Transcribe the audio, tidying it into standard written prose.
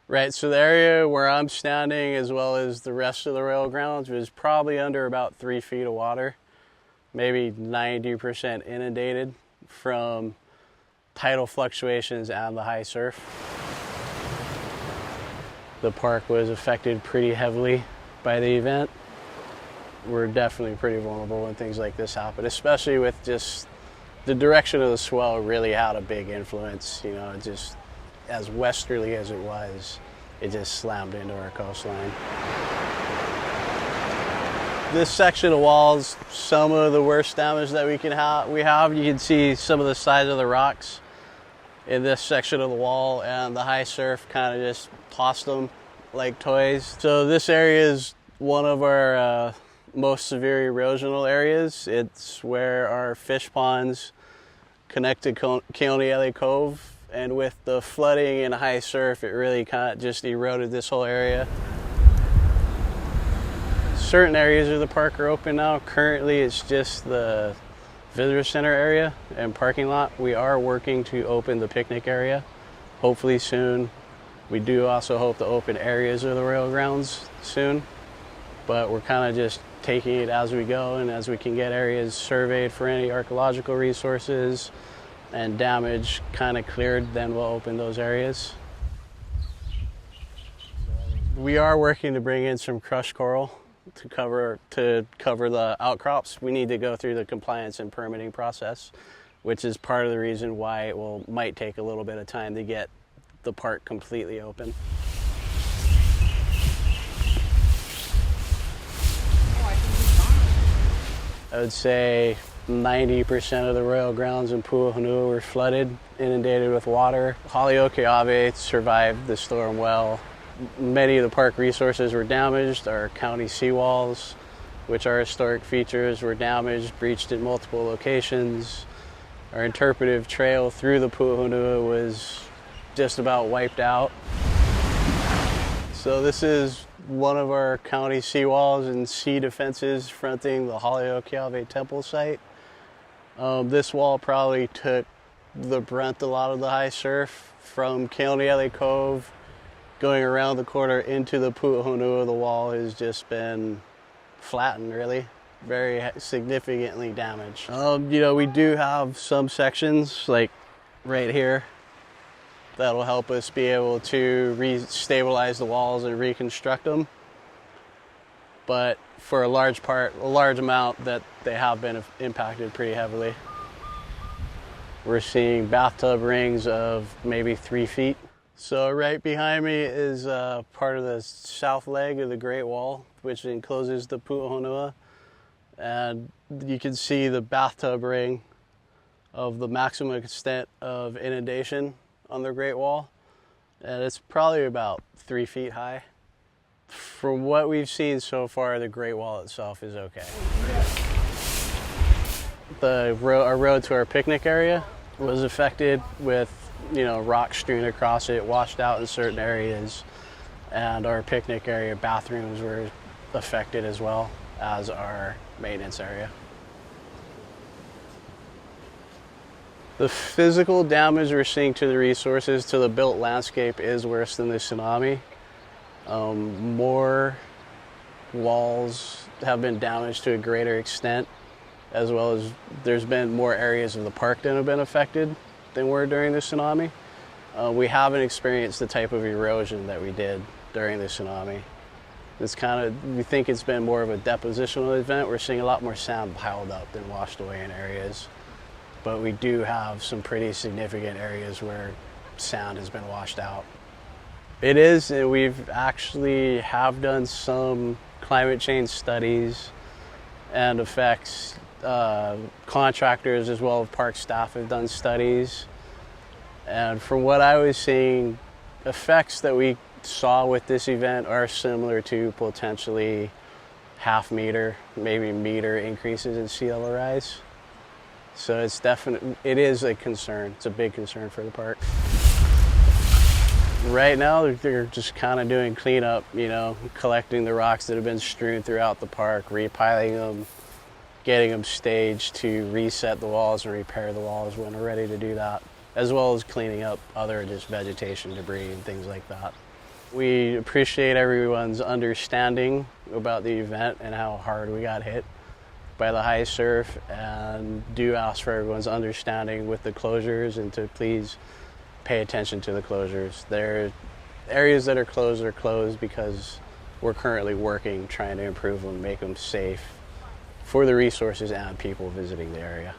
Right, so the area where I'm standing as well as the rest of the rail grounds was probably under about 3 feet of water, maybe 90% inundated from tidal fluctuations and the high surf. The park was affected pretty heavily by the event. We're definitely pretty vulnerable when things like this happen, especially with just the direction of the swell really had a big influence. You know, just as westerly as it was, it just slammed into our coastline. This section of walls, some of the worst damage that we have. You can see some of the size of the rocks in this section of the wall, and the high surf kind of just tossed them like toys. So this area is one of our most severe erosional areas. It's where our fish ponds connect to Keone Cove, and with the flooding and high surf, it really kind of just eroded this whole area. Certain areas of the park are open now. Currently, it's just the visitor center area and parking lot. We are working to open the picnic area, hopefully soon. We do also hope to open areas of the rail grounds soon, but we're kind of just taking it as we go, and as we can get areas surveyed for any archaeological resources and damage kind of cleared, then we'll open those areas. We are working to bring in some crushed coral to cover the outcrops. We need to go through the compliance and permitting process, which is part of the reason why it might take a little bit of time to get the park completely open. I would say 90% of the rail grounds in Puuhonua were flooded, inundated with water. Honaunau survived the storm well. Many of the park resources were damaged. Our county seawalls, which are historic features, were damaged, breached in multiple locations. Our interpretive trail through the Puuhonua was just about wiped out. So this is one of our county seawalls and sea defenses fronting the Honaunau temple site. This wall probably took the brunt of a lot of the high surf from Keone Cove going around the corner into the Puuhonua. The wall has just been flattened, really, very significantly damaged. We do have some sections like right here that'll help us be able to re-stabilize the walls and reconstruct them. But for a large amount, that they have been impacted pretty heavily. We're seeing bathtub rings of maybe 3 feet. So right behind me is part of the south leg of the Great Wall, which encloses the Puuhonua. And you can see the bathtub ring of the maximum extent of inundation on the Great Wall, and it's probably about 3 feet high. From what we've seen so far, the Great Wall itself is okay. Our road to our picnic area was affected with, rock strewn across it, washed out in certain areas, and our picnic area bathrooms were affected as well as our maintenance area. The physical damage we're seeing to the resources, to the built landscape, is worse than the tsunami. More walls have been damaged to a greater extent, as well as there's been more areas of the park that have been affected than were during the tsunami. We haven't experienced the type of erosion that we did during the tsunami. We think it's been more of a depositional event. We're seeing a lot more sand piled up than washed away in areas. But we do have some pretty significant areas where sand has been washed out. It is, and we've actually have done some climate change studies and effects. Contractors as well as park staff have done studies. And from what I was seeing, effects that we saw with this event are similar to potentially half meter, maybe meter increases in sea level rise. So it is a concern. It's a big concern for the park. Right now, they're just kind of doing cleanup, collecting the rocks that have been strewn throughout the park, repiling them, getting them staged to reset the walls and repair the walls when we're ready to do that, as well as cleaning up other just vegetation debris and things like that. We appreciate everyone's understanding about the event and how hard we got hit by the high surf, and do ask for everyone's understanding with the closures and to please pay attention to the closures. There are areas that are closed because we're currently working trying to improve them, make them safe for the resources and people visiting the area.